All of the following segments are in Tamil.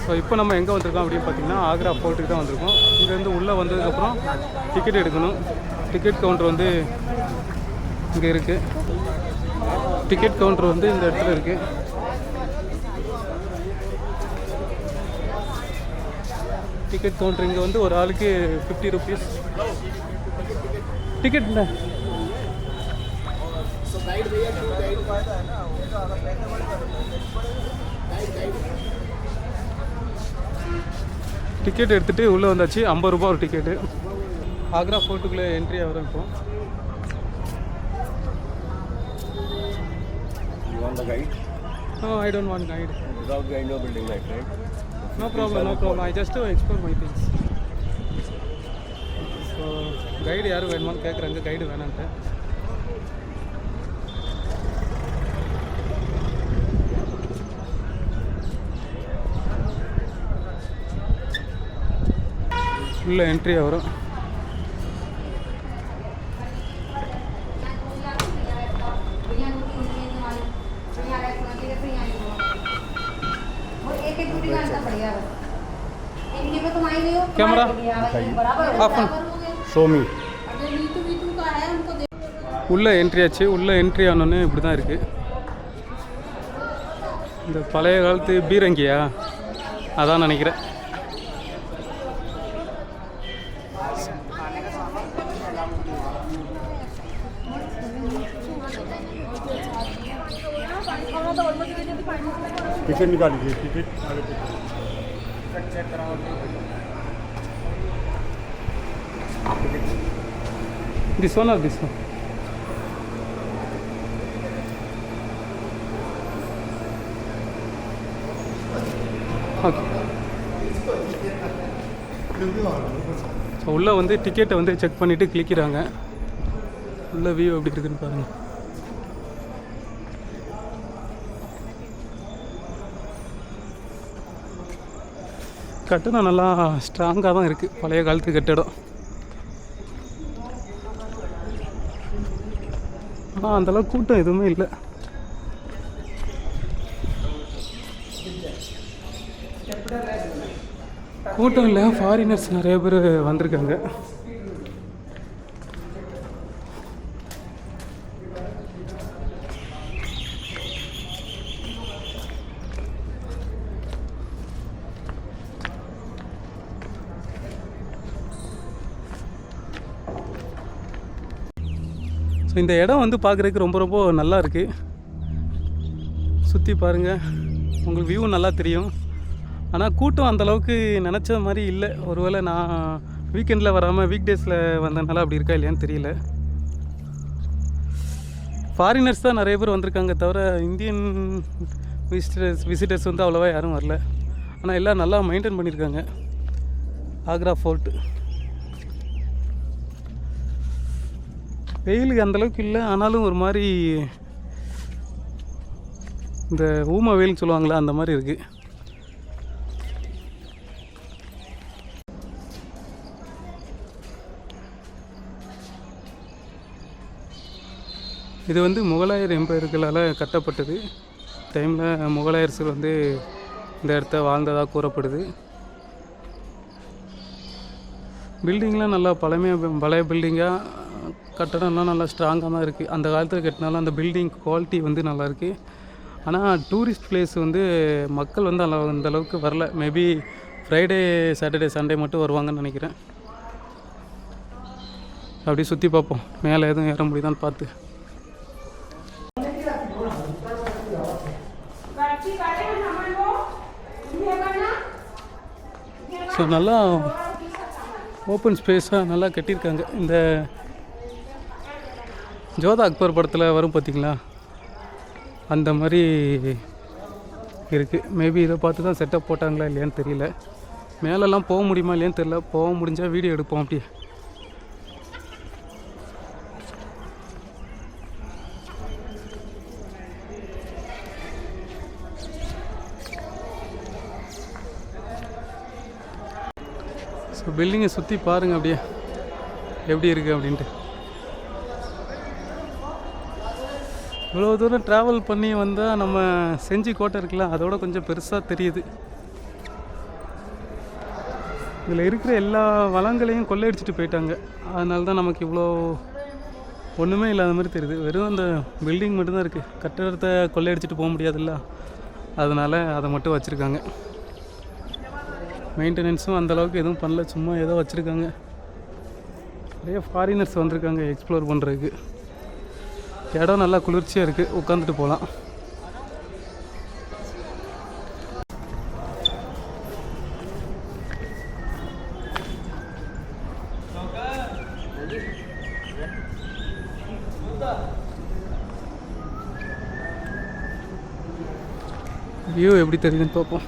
ஸோ இப்போ நம்ம எங்கே வந்திருக்கோம் அப்படின்னு பார்த்தீங்கன்னா ஆக்ரா ஃபோர்ட்டுக்கு தான் வந்திருக்கோம். இங்கேருந்து உள்ளே வந்ததுக்கப்புறம் டிக்கெட் எடுக்கணும். டிக்கெட் கவுண்டர் வந்து இங்கே இருக்குது. டிக்கெட் கவுண்டர் வந்து இந்த இடத்துல இருக்குது. டிக்கெட் கவுண்டர் இங்கே வந்து ஒரு ஆளுக்கு 50 rupees டிக்கெட். டிக்கெட் எடுத்துகிட்டு உள்ளே வந்தாச்சு. 50 ரூபா ஒரு டிக்கெட்டு. ஆக்ரா ஃபோர்ட்டுக்குள்ளே என்ட்ரி ஆகிறோம் இப்போ. You want the guide? No, I don't want guide. Without guide, no building light, right? No problem, no problem. I just explore my things. So guide யாரும் வேணுமான்னு கேட்குறாங்க. கைடு வேணான்ட்டு. உள்ள என்ட்ரி வரும். Camera Show me. உள்ளே என்ட்ரி ஆச்சு. உள்ளே என்ட்ரி ஆனோன்னு இப்படி தான் இருக்குது. இந்த பழைய காலத்து பீரங்கியா அதான் நினைக்கிறேன். टिकट निकाल लीजिए. टिकट चेक कराओ. This one or this one? Okay. So உள்ளே வந்து டிக்கெட்டை வந்து செக் பண்ணிவிட்டு கிளிக்கிறாங்க. உள்ள வியூ எப்படி இருக்குதுன்னு பாருங்கள். கட்டடம் நல்லா ஸ்ட்ராங்காக தான் இருக்குது. பழைய காலத்து கட்டடம். ஆனால் அந்தளவுக்கு கூட்டம் எதுவுமே இல்லை. கூட்டம் இல்லை. ஃபாரினர்ஸ் நிறைய பேர் வந்திருக்காங்க. ஸோ இந்த இடம் வந்து பார்க்குறதுக்கு ரொம்ப ரொம்ப நல்லா இருக்குது. சுற்றி பாருங்கள், உங்களுக்கு வியூ நல்லா தெரியும். ஆனால் கூட்டம் அந்தளவுக்கு நினச்ச மாதிரி இல்லை. ஒருவேளை நான் வீக்கெண்டில் வராமல் வீக் டேஸில் வந்ததுனால அப்படி இருக்கா இல்லையான்னு தெரியல. ஃபாரினர்ஸ் தான் நிறைய பேர் வந்திருக்காங்க, தவிர இந்தியன் விசிட்டர்ஸ் வந்து அவ்வளோவா யாரும் வரல. ஆனால் எல்லாம் நல்லா மெயின்டைன் பண்ணியிருக்காங்க ஆக்ரா ஃபோர்ட்டு. வெயிலுக்கு அந்தளவுக்கு இல்லை, ஆனாலும் ஒரு மாதிரி இந்த ஊமை வெயில்னு சொல்லுவாங்களே அந்த மாதிரி இருக்குது. இது வந்து முகலாயர் எம்பையர்களால் கட்டப்பட்டது. டைமில் முகலாயர்கள் வந்து இந்த இடத்த வாழ்ந்ததாக கூறப்படுது. பில்டிங்லாம் நல்லா பழைய பில்டிங்காக, கட்டடம்லாம் நல்லா ஸ்ட்ராங்காக தான் இருக்குது. அந்த காலத்தில் கட்டினாலும் அந்த பில்டிங் குவாலிட்டி வந்து நல்லாயிருக்கு. ஆனால் டூரிஸ்ட் பிளேஸ் வந்து மக்கள் வந்து அந்தளவுக்கு வரல. மேபி ஃப்ரைடே, சாட்டர்டே, சண்டே மட்டும் வருவாங்கன்னு நினைக்கிறேன். அப்படி சுற்றி பார்ப்போம், மேலே எதுவும் ஏற முடியுதான்னு பார்த்து. ஸோ நல்லா ஓப்பன் ஸ்பேஸாக நல்லா கட்டியிருக்காங்க. இந்த ஜோதா அக்பர் படத்தில் வரும் பார்த்திங்களா, அந்த மாதிரி இருக்குது. மேபி இதை பார்த்து தான் செட்டப் போட்டாங்களா இல்லையான்னு தெரியல. மேலெல்லாம் போக முடியுமா இல்லையான்னு தெரியல. போக முடிஞ்சால் வீடியோ எடுப்போம் அப்படியே. ஸோ பில்டிங்கை சுற்றி பாருங்கள் அப்படியே எப்படி இருக்குது அப்படின்ட்டு. இவ்வளோ தூரம் ட்ராவல் பண்ணி வந்தால் நம்ம செஞ்சி கோட்டை இருக்குல்ல, அதோட கொஞ்சம் பெருசாக தெரியுது. இதில் இருக்கிற எல்லா வளங்களையும் கொள்ளையடிச்சிட்டு போயிட்டாங்க. அதனால தான் நமக்கு இவ்வளோ ஒன்றுமே இல்லாத மாதிரி தெரியுது. வெறும் அந்த பில்டிங் மட்டும்தான் இருக்குது. கட்டடத்தை கொள்ளையடிச்சிட்டு போக முடியாதுல்ல, அதனால் அதை மட்டும் வச்சுருக்காங்க. மெயின்டெனன்ஸும் அந்தளவுக்கு எதுவும் பண்ணல, சும்மா ஏதோ வச்சுருக்காங்க. நிறைய ஃபாரினர்ஸ் வந்திருக்காங்க எக்ஸ்ப்ளோர் பண்ணுறதுக்கு. இடம் நல்லா குளிர்ச்சியாக இருக்குது, உட்காந்துட்டு போகலாம். வியூ எப்படி தெரியுதுன்னு பார்ப்போம்.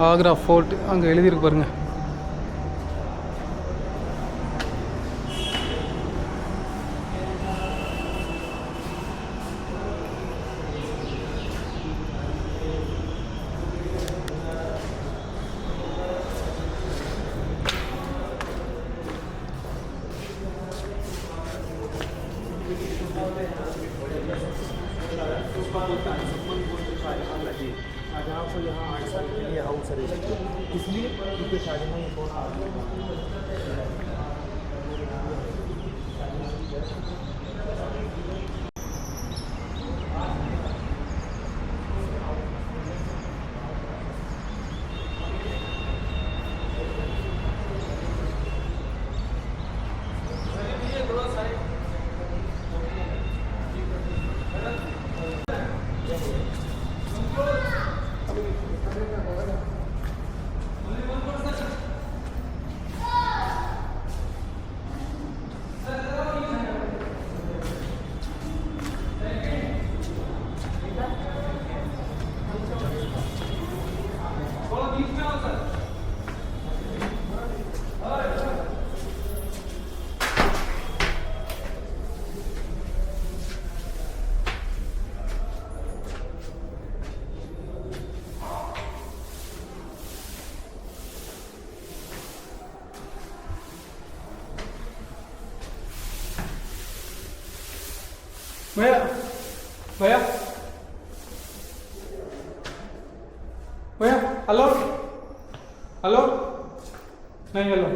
ஆக்ரா ஃபோர்ட் அங்கே எழுதியிருக்கு பாருங்க. आपको यहाँ 8 साल के लिए हाउस अरेस्ट किया, इसलिए उनके शादी में ये फोन आ भैया भैया भैया हेलो हेलो नहीं हेलो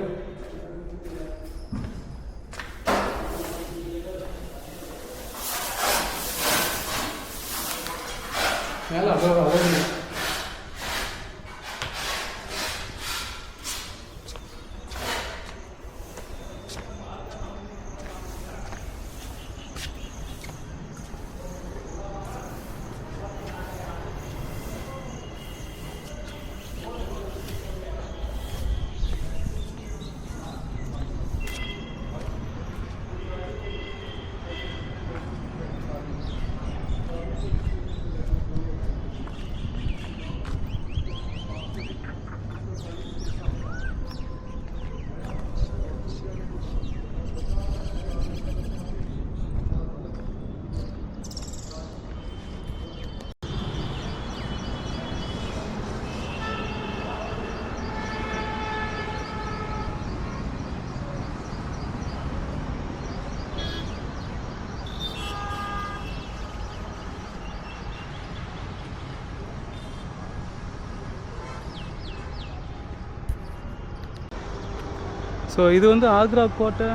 ஸோ இது வந்து ஆக்ரா கோட்டை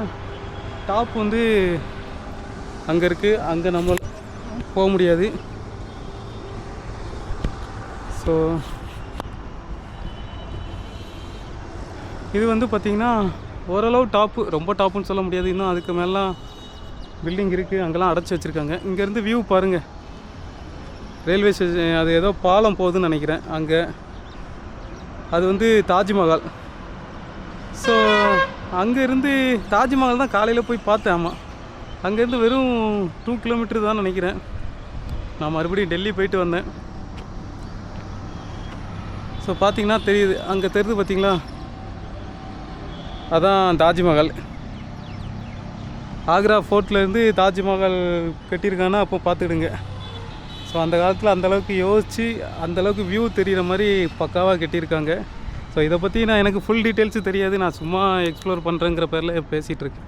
டாப் வந்து அங்கே இருக்குது, அங்கே நம்ம போக முடியாது. ஸோ இது வந்து பார்த்திங்கன்னா ஓரளவு டாப்பு, ரொம்ப டாப்புன்னு சொல்ல முடியாது. இன்னும் அதுக்கு மேலாம் பில்டிங் இருக்குது, அங்கெல்லாம் அடைச்சி வச்சுருக்காங்க. இங்கேருந்து வியூ பாருங்கள், ரயில்வே ஸ்டேஷன், அது ஏதோ பாலம் போகுதுன்னு நினைக்கிறேன். அங்கே அது வந்து தாஜ்மஹால். ஸோ அங்கேருந்து தாஜ்மஹால் தான் காலையில் போய் பார்த்தேன். ஆமாம், அங்கேருந்து வெறும் 2 கிலோமீட்டர் தான் நினைக்கிறேன். நான் மறுபடியும் டெல்லி போயிட்டு வந்தேன். ஸோ பார்த்தீங்கன்னா தெரியுது, அங்கே தெரியுது பார்த்தீங்களா, அதான் தாஜ்மஹால். ஆக்ரா ஃபோர்ட்லேருந்து தாஜ்மஹால் கட்டியிருக்காங்கன்னா அப்போ பார்த்துடுங்க. ஸோ அந்த காலத்தில் அந்தளவுக்கு யோசித்து அந்தளவுக்கு வியூ தெரிகிற மாதிரி பக்காவாக கட்டியிருக்காங்க. ஸோ இதை பற்றி நான் எனக்கு ஃபுல் டீட்டெயில்ஸு தெரியாது, நான் சும்மா எக்ஸ்ப்ளோர் பண்ணுறேங்கிற பேரில் பேசிகிட்ருக்கேன்.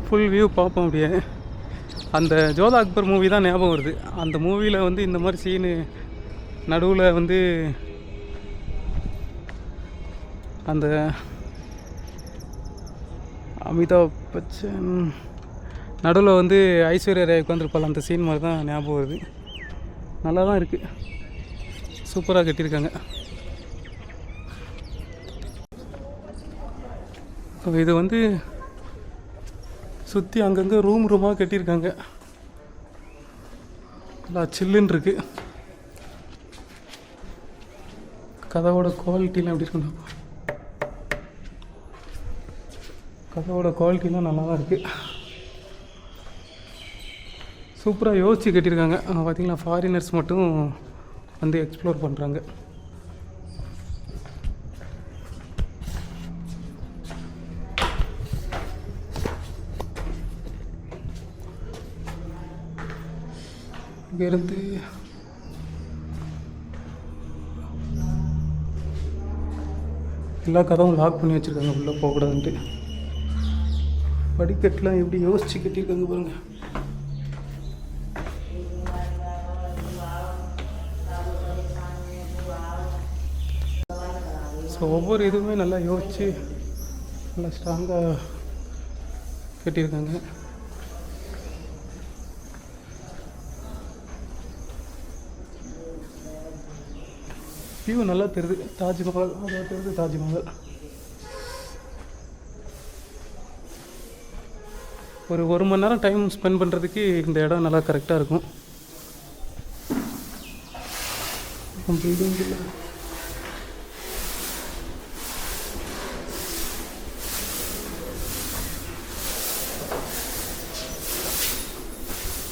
ஃபுல் வியூ பார்ப்போம் அப்படியே. அந்த ஜோதா அக்பர் மூவி தான் ஞாபகம் வருது. அந்த மூவியில் வந்து இந்த மாதிரி சீனு நடுவில் வந்து அந்த அமிதாப் பச்சன் நடுவில் வந்து ஐஸ்வர்யா ராய் உட்காந்துருப்பாள், அந்த சீன் மாதிரி தான் ஞாபகம் வருது. நல்லா தான் இருக்குது, சூப்பராக கட்டியிருக்காங்க. இது வந்து சுற்றி அங்கங்கே ரூமாக கட்டியிருக்காங்க. நல்லா சில்லுன்னு இருக்குது. கதவோட குவாலிட்டிலாம் எப்படி இருக்குண்ணா, கதவோட குவாலிட்டிலாம் நல்லா தான் இருக்குது. சூப்பராக யோசித்து கட்டியிருக்காங்க. பார்த்திங்களா, ஃபாரினர்ஸ் மட்டும் வந்து எக்ஸ்ப்ளோர் பண்ணுறாங்க. இங்கேருந்து எல்லா கதவும் லாக் பண்ணி வச்சுருக்காங்க, உள்ளே போகக்கூடாதுன்ட்டு. படிக்கட்டெலாம் எப்படி யோசித்து கட்டியிருக்காங்க பாருங்கள். ஸோ ஒவ்வொரு இதுவுமே நல்லா யோசித்து நல்லா ஸ்ட்ராங்காக கட்டியிருக்காங்க. வியூ நல்லா தெரியுது. தாஜ்மஹால் அதான் தெரியுது, தாஜ்மஹால். ஒரு மணி நேரம் டைம் ஸ்பெண்ட் பண்ணுறதுக்கு இந்த இடம் நல்லா கரெக்டாக இருக்கும்.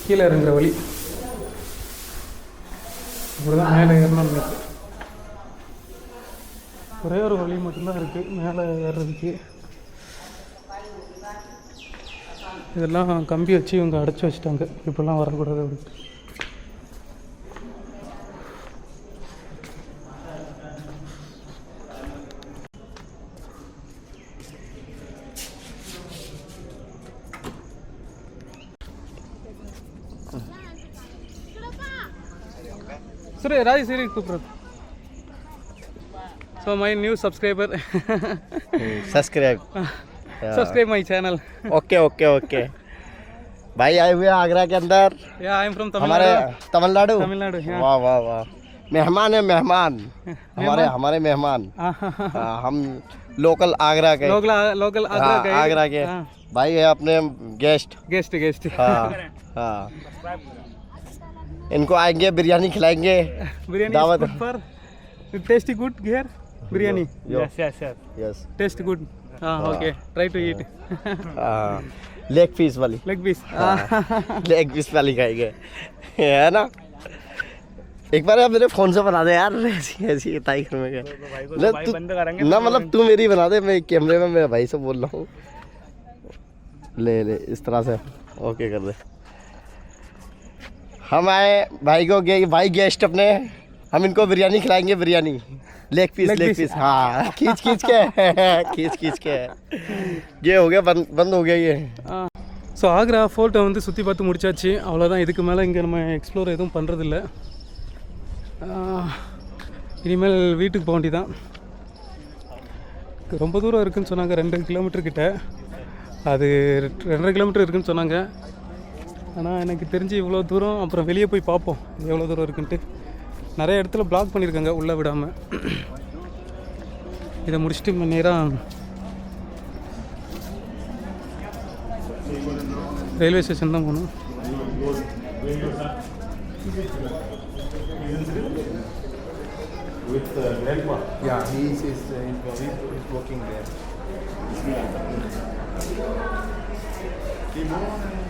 கீழே இறங்குற வழி இப்படிதான், மேலே ஏறணும்னு இருக்கு. ஒரே ஒரு வழி மட்டும்தான் இருக்குது மேலே ஏறுறதுக்கு. இதெல்லாம் கம்பி வச்சு இவங்க அடைச்சி வச்சுட்டாங்க, இப்படிலாம் வரக்கூடாது அப்படின்ட்டு. சரி ராஜ் சரி கூப்பிட்றது. So my new subscriber. Subscribe my channel. Okay. भाई आए हुए आगरा के अंदर. Yeah, I am from हमारे तमिलनाडु. Yeah. वाह. मेहमान है मेहमान. हमारे मेहमान. हम लोकल आगरा के. लोकल आगरा के. भाई है अपने गेस्ट. हाँ. इनको आएंगे, बिरयानी खिलाएंगे. दावत पर. Tasty good here. Biryani. Yes. Taste good. Okay. Try to eat. Leg piece वाली. लेग पीस वाली खाएंगे, है ना. एक बार आप मेरे फोन से बना दे यार, ऐसी ताई घर में क्या ना, मतलब तू मेरी बना दे, मैं कैमरे में मेरे भाई से बोल रहा हूँ. ले इस तरह से ओके कर दे. हम आए भाई गेस्ट अपने, हम इनको बिरयानी खिलाएंगे. Biryani leg piece. हाँ, खींच के ये हो गया, बंद हो गया ये. ஸோ ஆக்ரா ஃபோர்ட்டை வந்து சுற்றி பார்த்து முடிச்சாச்சு, அவ்வளோதான். இதுக்கு மேலே இங்கே நம்ம எக்ஸ்ப்ளோர் எதுவும் பண்ணுறதில்ல. இனிமேல் வீட்டுக்கு போக வேண்டியதான். ரொம்ப தூரம் இருக்குதுன்னு சொன்னாங்க, 2 கிலோமீட்டர் கிட்ட. அது 2.5 கிலோமீட்டர் இருக்குதுன்னு சொன்னாங்க. ஆனால் எனக்கு தெரிஞ்சு இவ்வளோ தூரம், அப்புறம் வெளியே போய் பார்ப்போம் எவ்வளோ தூரம் இருக்குன்ட்டு. நிறைய இடத்துல பிளாக் பண்ணியிருக்காங்க உள்ளே விடாமல். இதை முடிச்சுட்டு நேராக ரயில்வே ஸ்டேஷன் தான் போகணும். with grandpa. Yeah, he's working there. Keep on.